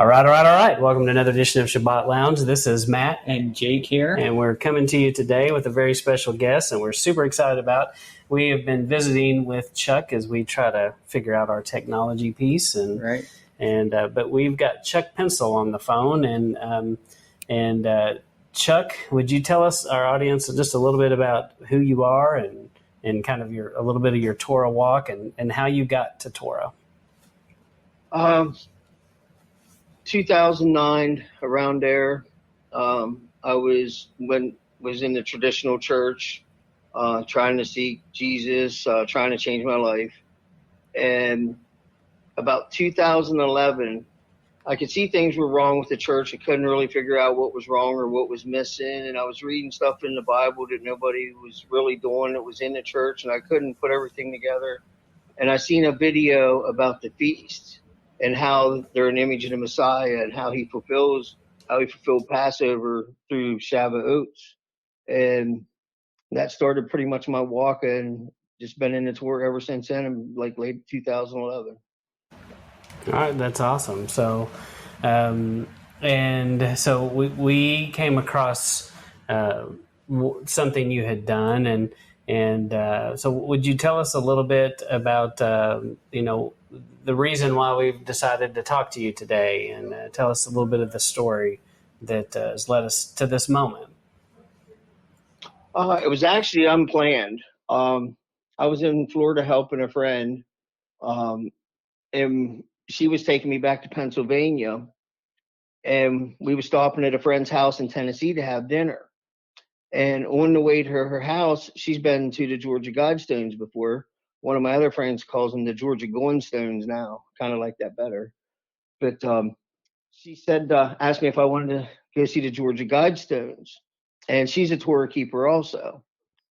All right. Welcome to another edition of Sabbath Lounge. This is Matt and Jake here. And we're coming to you today with a very special guest, and we're super excited about. We have been visiting with Chuck as we try to figure out our technology piece. But we've got Chuck Pensyl on the phone. And Chuck, would you tell us, our audience, just a little bit about who you are and kind of a little bit of your Torah walk and how you got to Torah? 2009, around there, I was in the traditional church, trying to seek Jesus, trying to change my life. And about 2011, I could see things were wrong with the church. I couldn't really figure out what was wrong or what was missing. And I was reading stuff in the Bible that nobody was really doing that was in the church, and I couldn't put everything together. And I seen a video about the feast and how they're an image of the Messiah and how he fulfilled Passover through Shavuot. And that started pretty much my walk, and just been in the Torah ever since then, like late 2011. All right, that's awesome. So, we came across something you had done, and so would you tell us a little bit about the reason why we've decided to talk to you today, and tell us a little bit of the story that has led us to this moment? It was actually unplanned. I was in Florida helping a friend, and she was taking me back to Pennsylvania, and we were stopping at a friend's house in Tennessee to have dinner. And on the way to her house, she's been to the Georgia Guidestones before. One of my other friends calls them the Georgia Guidestones now. Kind of like that better. But she said, asked me if I wanted to go see the Georgia Guidestones. And she's a Torah keeper also.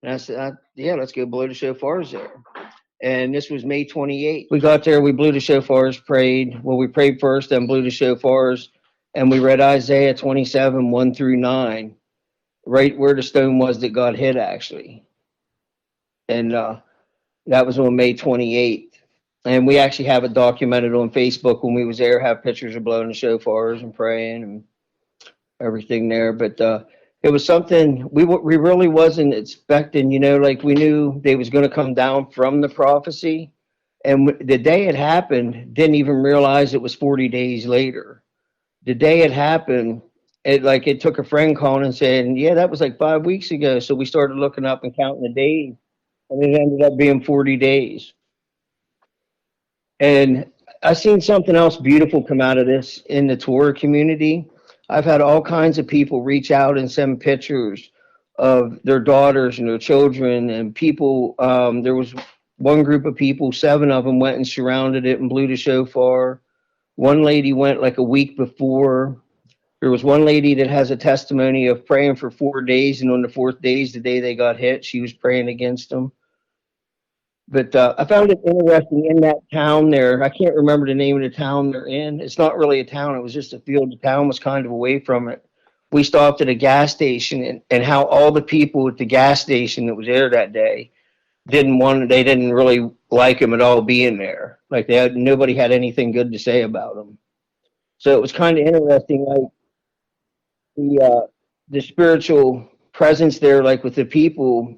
And I said, yeah, let's go blow the shofars there. And this was May 28th. We got there, we blew the shofars, prayed. Well, we prayed first, then blew the shofars. And we read Isaiah 27, 1 through 9, right where the stone was that got hit, actually. And that was on May 28th. And we actually have it documented on Facebook when we was there, have pictures of blowing the shofars and praying and everything there. But it was something we really wasn't expecting, like we knew they was going to come down from the prophecy. And the day it happened, didn't even realize it was 40 days later. The day it happened, it took a friend calling and saying, yeah, that was like 5 weeks ago. So we started looking up and counting the days, and it ended up being 40 days. And I seen something else beautiful come out of this in the Torah community. I've had all kinds of people reach out and send pictures of their daughters and their children, and people, there was one group of people, 7 of them went and surrounded it and blew the shofar. One lady went like a week before. There was one lady that has a testimony of praying for 4 days, and on the 4th day, the day they got hit, she was praying against them. But I found it interesting in that town there. I can't remember the name of the town they're in. It's not really a town. It was just a field. The town was kind of away from it. We stopped at a gas station, and how all the people at the gas station that was there that day they didn't really like him at all being there. Like nobody had anything good to say about him. So it was kind of interesting, like the spiritual presence there, like with the people,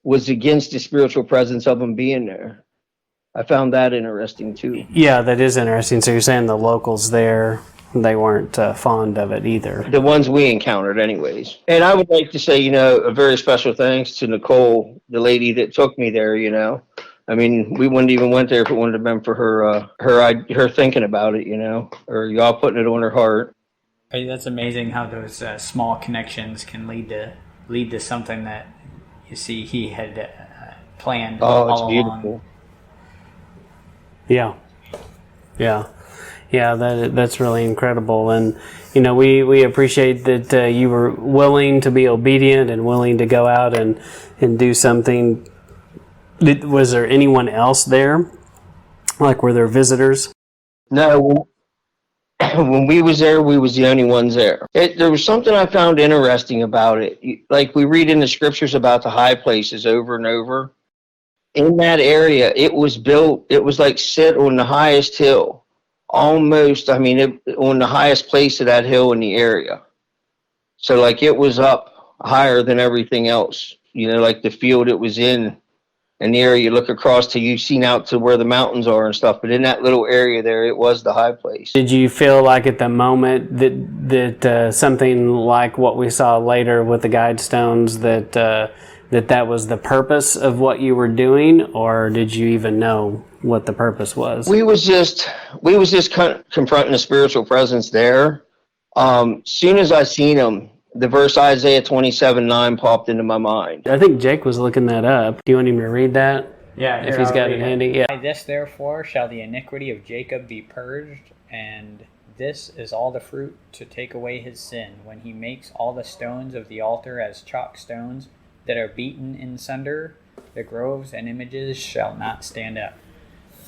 was against the spiritual presence of them being there. I found that interesting too. Yeah, that is interesting. So you're saying the locals there, they weren't fond of it either. The ones we encountered anyways. And I would like to say, a very special thanks to Nicole, the lady that took me there, I mean, we wouldn't even went there if it wouldn't have been for her thinking about it, or y'all putting it on her heart. Hey, that's amazing how those small connections can lead to something that you see he had planned all it's beautiful. along. Yeah, that's really incredible. And we appreciate that you were willing to be obedient and willing to go out and do something. Was there anyone else there? Like, were there visitors? No, when we was there, we was the only ones there. There was something I found interesting about it. Like, we read in the scriptures about the high places over and over. In that area, it was built, it was like set on the highest hill. almost, I mean, on the highest place of that hill in the area. So like it was up higher than everything else, like the field it was in and the area you look across to, you've seen out to where the mountains are and stuff. But in that little area there, it was the high place. Did you feel like at the moment that something like what we saw later with the Guidestones, that was the purpose of what you were doing, or did you even know what the purpose was? We was just confronting the spiritual presence there. Soon as I seen him, the verse Isaiah 27:9 popped into my mind. I think Jake was looking that up. Do you want him to read that? Yeah, if he's got it handy. Yeah. By this therefore shall the iniquity of Jacob be purged, and this is all the fruit to take away his sin, when he makes all the stones of the altar as chalk stones that are beaten in sunder, the groves and images shall not stand up.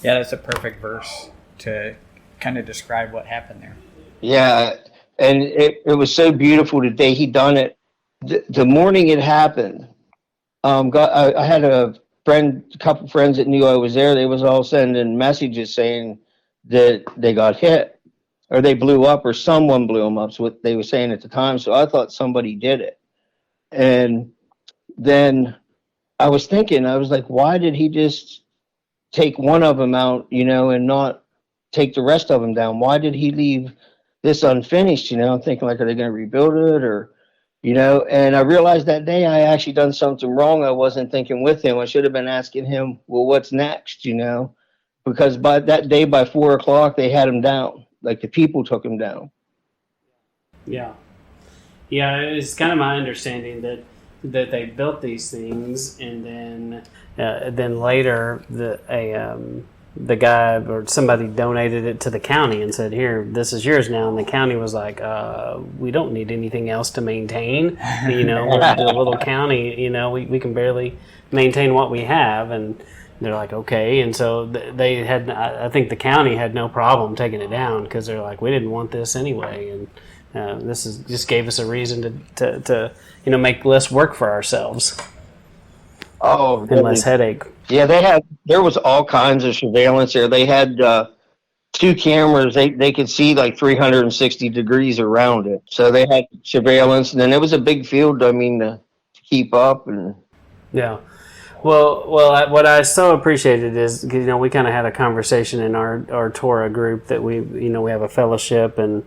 Yeah, that's a perfect verse to kind of describe what happened there. Yeah, and it was so beautiful the day he done it. The morning it happened, I had a couple friends that knew I was there. They was all sending messages saying that they got hit or they blew up or someone blew them up. So what they were saying at the time. So I thought somebody did it. And then I was thinking, I was like, why did he just take one of them out, and not take the rest of them down? Why did he leave this unfinished? I'm thinking, like, are they going to rebuild it or, and I realized that day I actually done something wrong. I wasn't thinking with him. I should have been asking him, well, what's next, because by that day, by 4:00, they had him down. Like the people took him down. Yeah. Yeah. It's kind of my understanding that they built these things, and then later the guy or somebody donated it to the county and said, here, this is yours now. And the county was like, we don't need anything else to maintain. We're a little county, we can barely maintain what we have. And they're like, okay. And so they had, I think the county had no problem taking it down because they're like, we didn't want this anyway. And this just gave us a reason to make less work for ourselves. Oh, really? And less headache. Yeah, there was all kinds of surveillance there. They had 2 cameras. They could see like 360 degrees around it. So they had surveillance, and then it was a big field, to keep up. And yeah. Well, what I so appreciated is, we kind of had a conversation in our Torah group that we have a fellowship, and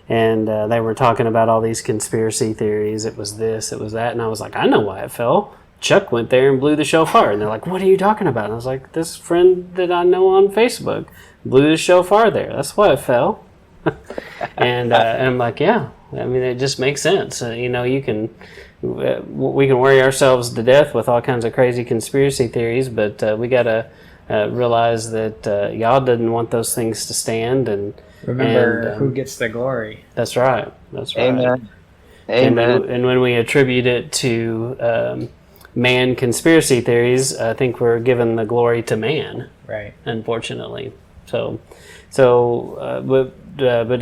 they were talking about all these conspiracy theories. It was this, it was that, and I was like, I know why it fell. Chuck went there and blew the shofar, and they're like, what are you talking about? And I was like, this friend that I know on Facebook blew the shofar there. That's why it fell. and I'm like, yeah, it just makes sense. We can worry ourselves to death with all kinds of crazy conspiracy theories, but we got to realize that y'all didn't want those things to stand. And remember who gets the glory. That's right. Amen. Amen. And when we attribute it to man conspiracy theories, I think we're giving the glory to man. Right. Unfortunately. But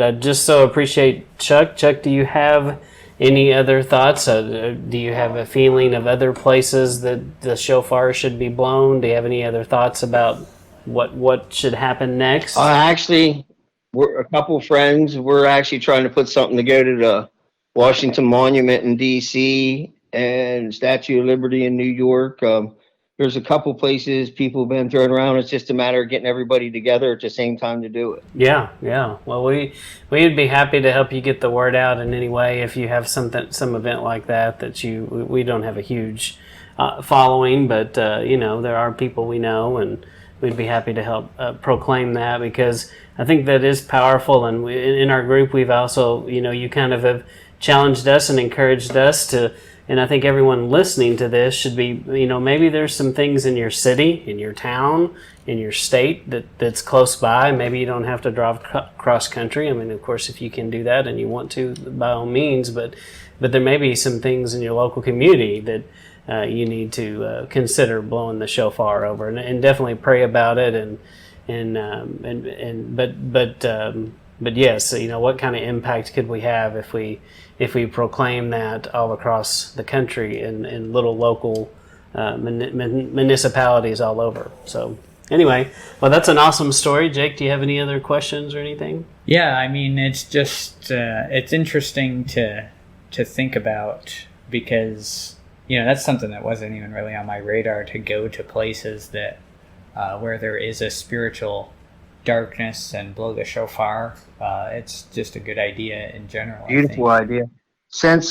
I just so appreciate Chuck. Chuck, do you have any other thoughts? Do you have a feeling of other places that the shofar should be blown? Do you have any other thoughts about what should happen next? Actually, we're a couple of friends. We're actually trying to put something to go to the Washington Monument in D.C. and Statue of Liberty in New York. There's a couple places people have been throwing around. It's just a matter of getting everybody together at the same time to do it. Yeah. Well, we'd be happy to help you get the word out in any way if you have some event like that we don't have a huge following, but there are people we know, and we'd be happy to help proclaim that, because I think that is powerful. And in our group, we've also, you kind of have challenged us and encouraged us to. And I think everyone listening to this should be, maybe there's some things in your city, in your town, in your state that's close by. Maybe you don't have to drive cross country. Of course, if you can do that and you want to, by all means. But there may be some things in your local community that you need to consider blowing the shofar over, and definitely pray about it. But yes, what kind of impact could we have if we proclaim that all across the country in little local municipalities all over? So Anyway, well, that's an awesome story. Jake, do you have any other questions or anything? Yeah, I mean, it's just it's interesting to think about, because that's something that wasn't even really on my radar, to go to places that where there is a spiritual darkness and blow the shofar. It's just a good idea in general. Beautiful idea. Since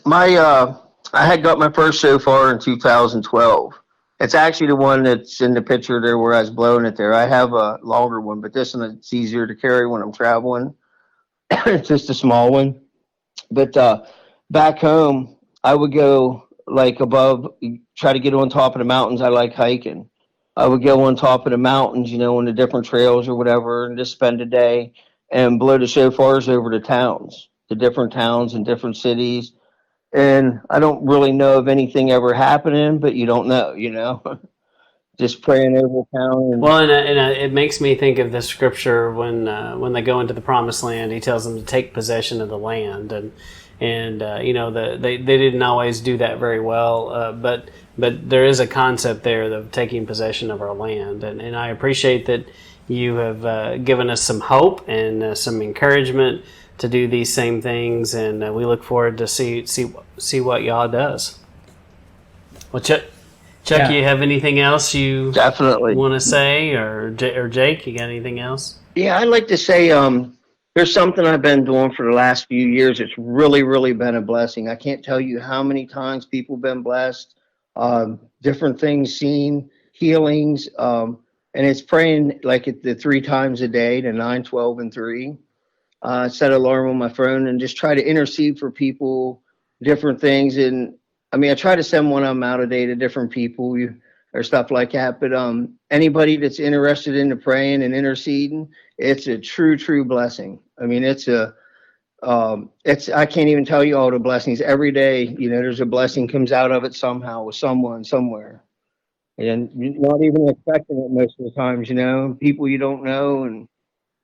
my I had got my first shofar in 2012. It's actually the one that's in the picture there where I was blowing it there. I have a longer one, but this one it's easier to carry when I'm traveling. It's just a small one. But back home, I would go like above, try to get on top of the mountains. I like hiking. I would go on top of the mountains, on the different trails or whatever, and just spend a day and blow the shofars over the different towns and different cities. And I don't really know of anything ever happening, but you don't know. Just praying over town. Well, and it makes me think of the scripture when they go into the promised land. He tells them to take possession of the land, and they didn't always do that very well, but there is a concept there of taking possession of our land, and I appreciate that you have given us some hope and some encouragement to do these same things, and we look forward to see what Yah does. Well, Chuck, you have anything else you definitely want to say, or Jake, you got anything else? Yeah, I'd like to say there's something I've been doing for the last few years. It's really, really been a blessing. I can't tell you how many times people have been blessed, different things seen, healings, and it's praying like the 3 times a day, the 9, 12, and 3. Set an alarm on my phone and just try to intercede for people, different things. And I mean, I try to send one of them out a day to different people or stuff like that. But anybody that's interested in the praying and interceding, it's a true, true blessing. I mean, I can't even tell you all the blessings. Every day, there's a blessing comes out of it somehow with someone somewhere. And you're not even expecting it most of the times, people you don't know.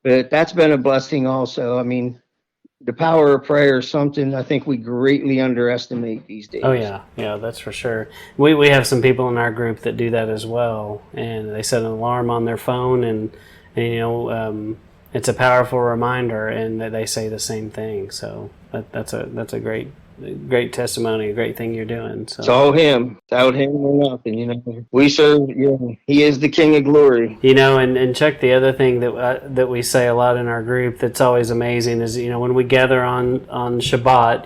But that's been a blessing also. I mean, the power of prayer is something I think we greatly underestimate these days. Oh, yeah, that's for sure. We have some people in our group that do that as well, and they set an alarm on their phone, and it's a powerful reminder, and they say the same thing. So that's a great testimony, a great thing you're doing. So it's all Him. Without Him, we're nothing. We serve. He is the King of Glory. And Chuck, the other thing that we say a lot in our group that's always amazing is when we gather on Shabbat,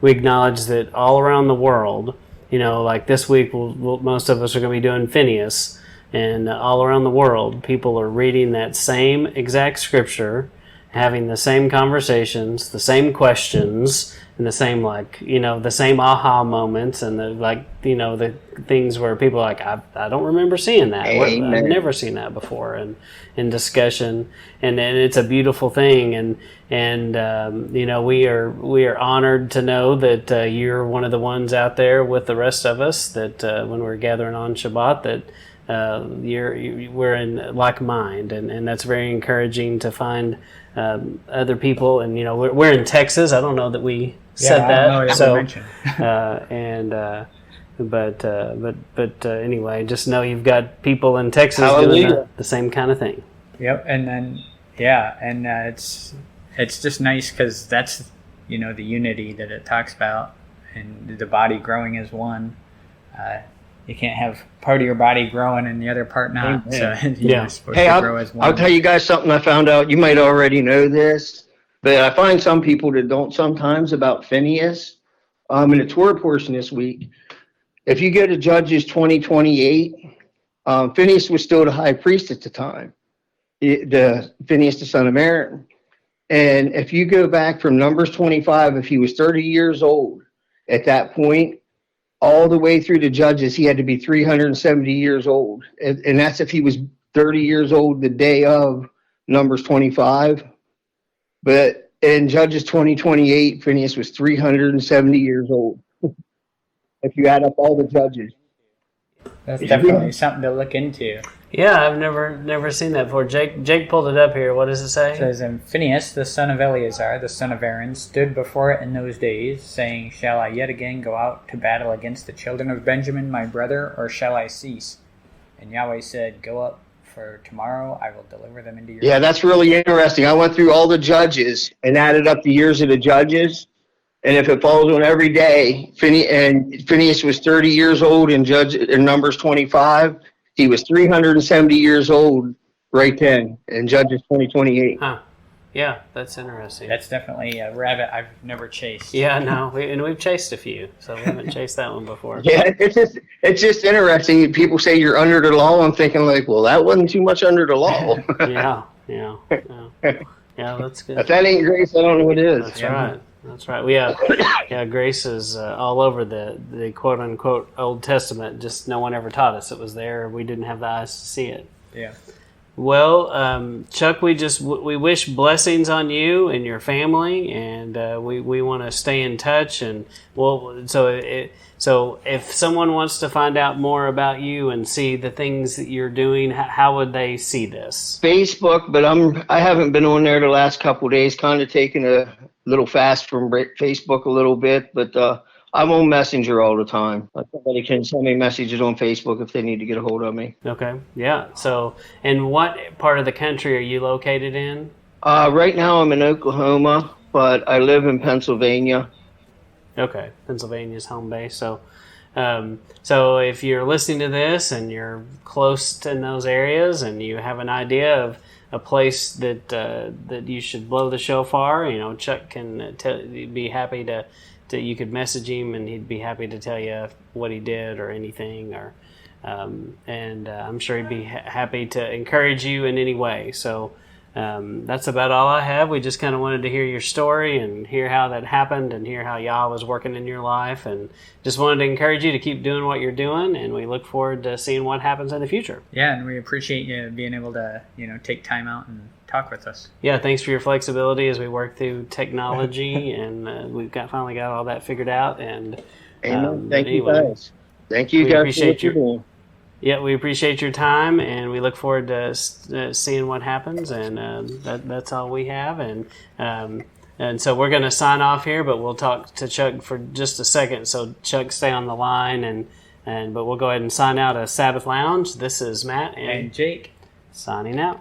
we acknowledge that all around the world, like this week, most of us are going to be doing Phineas, and all around the world, people are reading that same exact scripture, having the same conversations, the same questions, and the same the same aha moments, and the things where people are like, I don't remember seeing that. Amen. I've never seen that before, and in discussion, and it's a beautiful thing, and we are honored to know that you're one of the ones out there with the rest of us that when we're gathering on Shabbat that. We're in like mind, and that's very encouraging to find other people. And we're in Texas. I don't know that we said that. So, but anyway, just know you've got people in Texas doing the same kind of thing. Yep, and then it's just nice because that's the unity that it talks about, and the body growing as one. You can't have part of your body growing and the other part not. So you're supposed to grow as one. I'll tell you guys something I found out. You might already know this, but I find some people that don't sometimes about Phineas. In the Torah portion this week, if you go to Judges 20:28, Phineas was still the high priest at the time, Phineas the son of Aaron. And if you go back from Numbers 25, if he was 30 years old at that point, all the way through the Judges, he had to be 370 years old. And that's if he was 30 years old the day of Numbers 25. But in Judges 20:28, Phineas was 370 years old. If you add up all the judges. That's definitely something to look into. Yeah, I've never seen that before. Jake pulled it up here. What does it say? It says, and Phinehas, the son of Eleazar, the son of Aaron, stood before it in those days, saying, Shall I yet again go out to battle against the children of Benjamin, my brother, or shall I cease? And Yahweh said, "Go up, for tomorrow I will deliver them into your Yeah, hand." that's really interesting. I went through all the judges and added up the years of the judges. And if it falls on every day, Phineas was 30 years old in Numbers 25. He was 370 years old right then in Judges 20:28. Huh. Yeah, that's interesting. That's definitely a rabbit I've never chased. Yeah, no, we've chased a few, so we haven't chased that one before. Yeah, it's just interesting. People say you're under the law. I'm thinking like, well, that wasn't too much under the law. Yeah, that's good. If that ain't grace, I don't know what is. That's right. That's right. Yeah, grace is all over the quote unquote Old Testament. Just no one ever taught us it was there. We didn't have the eyes to see it. Yeah. Well, Chuck, we wish blessings on you and your family, and we want to stay in touch. And so if someone wants to find out more about you and see the things that you're doing, how would they see this? Facebook, but I haven't been on there the last couple of days. Kind of taking a little fast from Facebook a little bit, but I'm on Messenger all the time. Somebody can send me messages on Facebook if they need to get a hold of me. Okay, yeah. So, and what part of the country are you located in? Right now I'm in Oklahoma, but I live in Pennsylvania. Okay, Pennsylvania's home base. So if you're listening to this and you're close in those areas and you have an idea of a place that you should blow the shofar, Chuck can be happy to you could message him and he'd be happy to tell you what he did or anything, or and I'm sure he'd be happy to encourage you in any way. So that's about all I have. We just kind of wanted to hear your story and hear how that happened and hear how Yah was working in your life, and just wanted to encourage you to keep doing what you're doing, and we look forward to seeing what happens in the future. Yeah, and we appreciate you being able to take time out and talk with us. Yeah, thanks for your flexibility as we work through technology, and we've finally got all that figured out. And Thank you guys. Thank you guys for what you're doing. Yeah, we appreciate your time, and we look forward to seeing what happens. And that's all we have. And so we're going to sign off here, but we'll talk to Chuck for just a second. So Chuck, stay on the line, but we'll go ahead and sign out of Sabbath Lounge. This is Matt and Jake signing out.